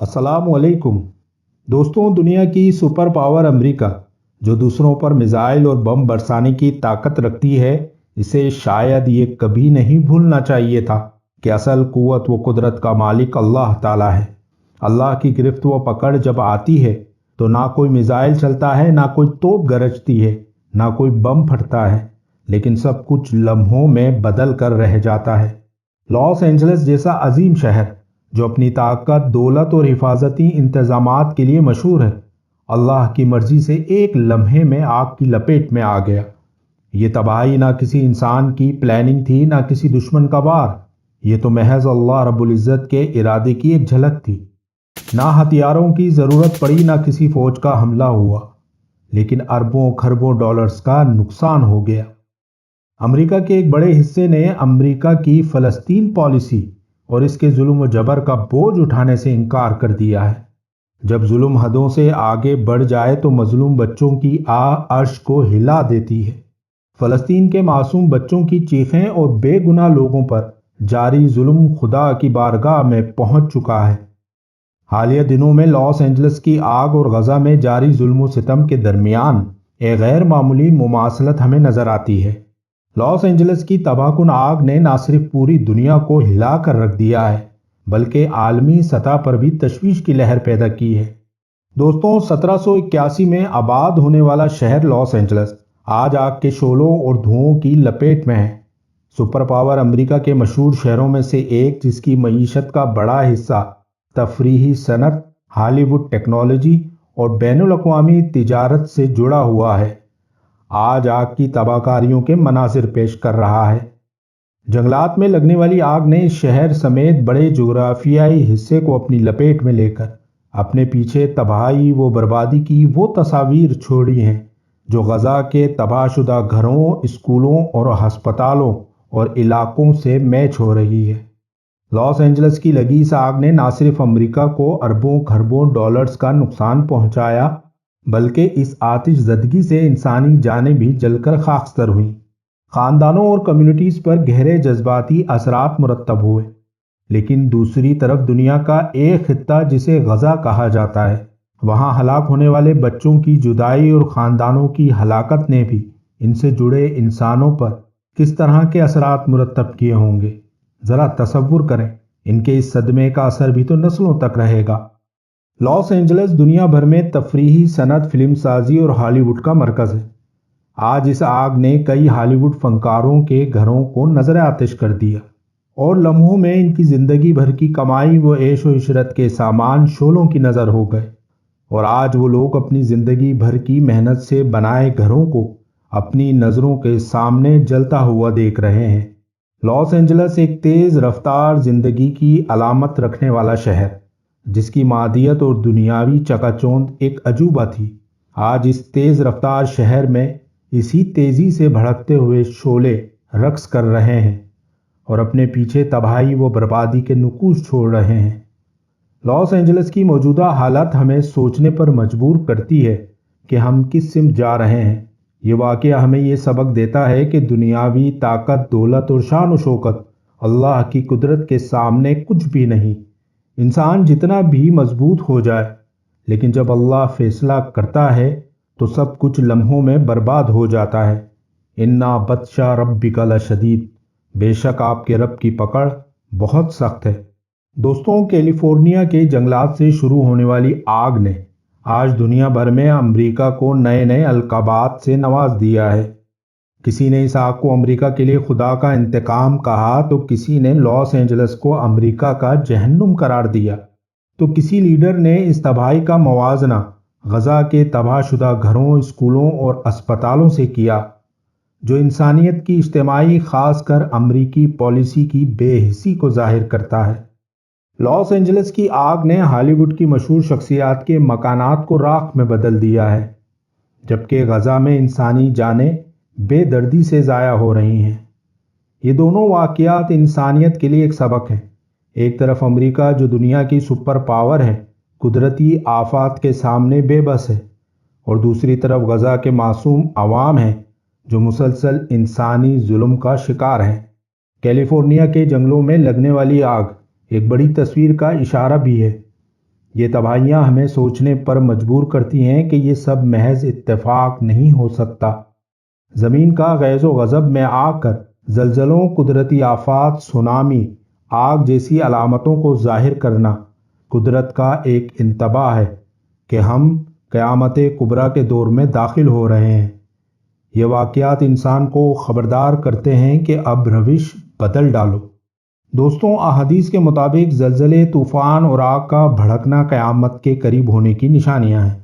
السلام علیکم دوستوں، دنیا کی سپر پاور امریکہ جو دوسروں پر میزائل اور بم برسانے کی طاقت رکھتی ہے، اسے شاید یہ کبھی نہیں بھولنا چاہیے تھا کہ اصل قوت و قدرت کا مالک اللہ تعالیٰ ہے۔ اللہ کی گرفت و پکڑ جب آتی ہے تو نہ کوئی میزائل چلتا ہے، نہ کوئی توپ گرجتی ہے، نہ کوئی بم پھٹتا ہے، لیکن سب کچھ لمحوں میں بدل کر رہ جاتا ہے۔ لاس اینجلس جیسا عظیم شہر جو اپنی طاقت، دولت اور حفاظتی انتظامات کے لیے مشہور ہے، اللہ کی مرضی سے ایک لمحے میں آگ کی لپیٹ میں آ گیا۔ یہ تباہی نہ کسی انسان کی پلاننگ تھی، نہ کسی دشمن کا وار، یہ تو محض اللہ رب العزت کے ارادے کی ایک جھلک تھی۔ نہ ہتھیاروں کی ضرورت پڑی، نہ کسی فوج کا حملہ ہوا، لیکن اربوں کھربوں ڈالرز کا نقصان ہو گیا۔ امریکہ کے ایک بڑے حصے نے امریکہ کی فلسطین پالیسی اور اس کے ظلم و جبر کا بوجھ اٹھانے سے انکار کر دیا ہے۔ جب ظلم حدوں سے آگے بڑھ جائے تو مظلوم بچوں کی عرش کو ہلا دیتی ہے۔ فلسطین کے معصوم بچوں کی چیخیں اور بے گناہ لوگوں پر جاری ظلم خدا کی بارگاہ میں پہنچ چکا ہے۔ حالیہ دنوں میں لاس اینجلس کی آگ اور غزہ میں جاری ظلم و ستم کے درمیان ایک غیر معمولی مماثلت ہمیں نظر آتی ہے۔ لاس اینجلس کی تباہ کن آگ نے نہ صرف پوری دنیا کو ہلا کر رکھ دیا ہے، بلکہ عالمی سطح پر بھی تشویش کی لہر پیدا کی ہے۔ دوستوں، 1781 میں آباد ہونے والا شہر لاس اینجلس آج آگ کے شعلوں اور دھوؤں کی لپیٹ میں ہے۔ سپر پاور امریکہ کے مشہور شہروں میں سے ایک، جس کی معیشت کا بڑا حصہ تفریحی صنعت، ہالی ووڈ ٹیکنالوجی اور بین الاقوامی تجارت سے جڑا ہوا ہے، آج آگ کی تباہ کاریوں کے مناظر پیش کر رہا ہے۔ جنگلات میں لگنے والی آگ نے شہر سمیت بڑے جغرافیائی حصے کو اپنی لپیٹ میں لے کر اپنے پیچھے تباہی و بربادی کی وہ تصاویر چھوڑی ہیں جو غزہ کے تباہ شدہ گھروں، اسکولوں اور ہسپتالوں اور علاقوں سے میچ ہو رہی ہے۔ لاس اینجلس کی لگی اس آگ نے نہ صرف امریکہ کو اربوں کھربوں ڈالرز کا نقصان پہنچایا، بلکہ اس آتش زدگی سے انسانی جانیں بھی جل کر خاکستر ہوئیں۔ خاندانوں اور کمیونٹیز پر گہرے جذباتی اثرات مرتب ہوئے، لیکن دوسری طرف دنیا کا ایک خطہ جسے غزہ کہا جاتا ہے، وہاں ہلاک ہونے والے بچوں کی جدائی اور خاندانوں کی ہلاکت نے بھی ان سے جڑے انسانوں پر کس طرح کے اثرات مرتب کیے ہوں گے۔ ذرا تصور کریں، ان کے اس صدمے کا اثر بھی تو نسلوں تک رہے گا۔ لاس اینجلس دنیا بھر میں تفریحی صنعت، فلم سازی اور ہالی ووڈ کا مرکز ہے۔ آج اس آگ نے کئی ہالی ووڈ فنکاروں کے گھروں کو نذر آتش کر دیا اور لمحوں میں ان کی زندگی بھر کی کمائی و عیش و عشرت کے سامان شعلوں کی نظر ہو گئے، اور آج وہ لوگ اپنی زندگی بھر کی محنت سے بنائے گھروں کو اپنی نظروں کے سامنے جلتا ہوا دیکھ رہے ہیں۔ لاس اینجلس ایک تیز رفتار زندگی کی علامت رکھنے والا شہر، جس کی مادیت اور دنیاوی چکا چوند ایک عجوبہ تھی، آج اس تیز رفتار شہر میں اسی تیزی سے بھڑکتے ہوئے شعلے رقص کر رہے ہیں اور اپنے پیچھے تباہی و بربادی کے نقوش چھوڑ رہے ہیں۔ لاس اینجلس کی موجودہ حالت ہمیں سوچنے پر مجبور کرتی ہے کہ ہم کس سمت جا رہے ہیں۔ یہ واقعہ ہمیں یہ سبق دیتا ہے کہ دنیاوی طاقت، دولت اور شان و شوکت اللہ کی قدرت کے سامنے کچھ بھی نہیں۔ انسان جتنا بھی مضبوط ہو جائے، لیکن جب اللہ فیصلہ کرتا ہے تو سب کچھ لمحوں میں برباد ہو جاتا ہے۔ اِنَّ بَطْشَ رَبِّكَ لَشَدِيدٌ، بے شک آپ کے رب کی پکڑ بہت سخت ہے۔ دوستوں، کیلیفورنیا کے جنگلات سے شروع ہونے والی آگ نے آج دنیا بھر میں امریکہ کو نئے نئے القابات سے نواز دیا ہے۔ کسی نے اس آگ کو امریکہ کے لیے خدا کا انتقام کہا تو کسی نے لاس اینجلس کو امریکہ کا جہنم قرار دیا، تو کسی لیڈر نے اس تباہی کا موازنہ غزہ کے تباہ شدہ گھروں، اسکولوں اور اسپتالوں سے کیا، جو انسانیت کی اجتماعی، خاص کر امریکی پالیسی کی بے حسی کو ظاہر کرتا ہے۔ لاس اینجلس کی آگ نے ہالی ووڈ کی مشہور شخصیات کے مکانات کو راکھ میں بدل دیا ہے، جبکہ غزہ میں انسانی جانیں بے دردی سے ضائع ہو رہی ہیں۔ یہ دونوں واقعات انسانیت کے لیے ایک سبق ہیں۔ ایک طرف امریکہ جو دنیا کی سپر پاور ہے، قدرتی آفات کے سامنے بے بس ہے، اور دوسری طرف غزہ کے معصوم عوام ہیں جو مسلسل انسانی ظلم کا شکار ہیں۔ کیلیفورنیا کے جنگلوں میں لگنے والی آگ ایک بڑی تصویر کا اشارہ بھی ہے۔ یہ تباہیاں ہمیں سوچنے پر مجبور کرتی ہیں کہ یہ سب محض اتفاق نہیں ہو سکتا۔ زمین کا غیظ و غضب میں آ کر زلزلوں، قدرتی آفات، سونامی، آگ جیسی علامتوں کو ظاہر کرنا قدرت کا ایک انتباہ ہے کہ ہم قیامت کبریٰ کے دور میں داخل ہو رہے ہیں۔ یہ واقعات انسان کو خبردار کرتے ہیں کہ اب روش بدل ڈالو۔ دوستوں، احادیث کے مطابق زلزلے، طوفان اور آگ کا بھڑکنا قیامت کے قریب ہونے کی نشانیاں ہیں۔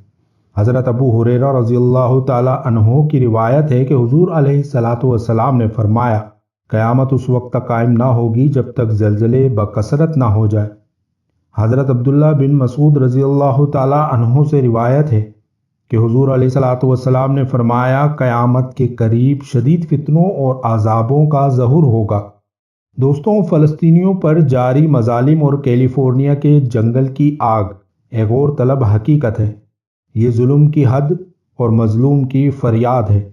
حضرت ابو ہریرہ رضی اللہ تعالی عنہ کی روایت ہے کہ حضور علیہ الصلاۃ والسلام نے فرمایا، قیامت اس وقت تک قائم نہ ہوگی جب تک زلزلے بکثرت نہ ہو جائے۔ حضرت عبداللہ بن مسعود رضی اللہ تعالی عنہ سے روایت ہے کہ حضور علیہ الصلاۃ والسلام نے فرمایا، قیامت کے قریب شدید فتنوں اور عذابوں کا ظہور ہوگا۔ دوستوں، فلسطینیوں پر جاری مظالم اور کیلیفورنیا کے جنگل کی آگ ایک غور طلب حقیقت ہے۔ یہ ظلم کی حد اور مظلوم کی فریاد ہے۔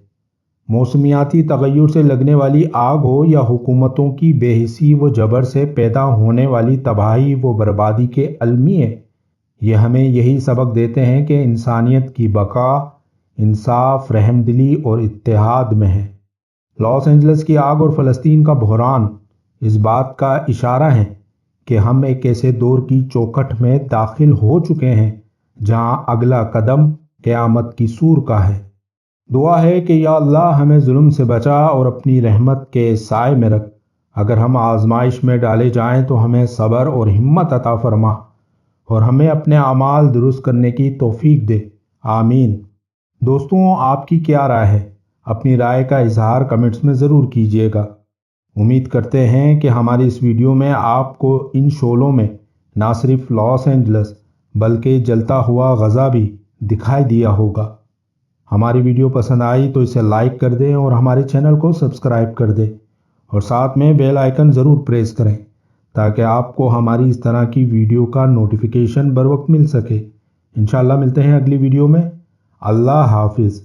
موسمیاتی تغیر سے لگنے والی آگ ہو یا حکومتوں کی بے حسی و جبر سے پیدا ہونے والی تباہی و بربادی کے المیے، یہ ہمیں یہی سبق دیتے ہیں کہ انسانیت کی بقا انصاف، رحمدلی اور اتحاد میں ہے۔ لاس اینجلس کی آگ اور فلسطین کا بحران اس بات کا اشارہ ہے کہ ہم ایک ایسے دور کی چوکھٹ میں داخل ہو چکے ہیں جہاں اگلا قدم قیامت کی سور کا ہے۔ دعا ہے کہ یا اللہ ہمیں ظلم سے بچا اور اپنی رحمت کے سائے میں رکھ۔ اگر ہم آزمائش میں ڈالے جائیں تو ہمیں صبر اور ہمت عطا فرما اور ہمیں اپنے اعمال درست کرنے کی توفیق دے، آمین۔ دوستوں، آپ کی کیا رائے ہے؟ اپنی رائے کا اظہار کمنٹس میں ضرور کیجیے گا۔ امید کرتے ہیں کہ ہماری اس ویڈیو میں آپ کو ان شعلوں میں نہ صرف لاس اینجلس بلکہ جلتا ہوا غزہ بھی دکھائی دیا ہوگا۔ ہماری ویڈیو پسند آئی تو اسے لائک کر دیں اور ہمارے چینل کو سبسکرائب کر دیں اور ساتھ میں بیل آئیکن ضرور پریس کریں تاکہ آپ کو ہماری اس طرح کی ویڈیو کا نوٹیفیکیشن بر وقت مل سکے۔ انشاءاللہ ملتے ہیں اگلی ویڈیو میں۔ اللہ حافظ۔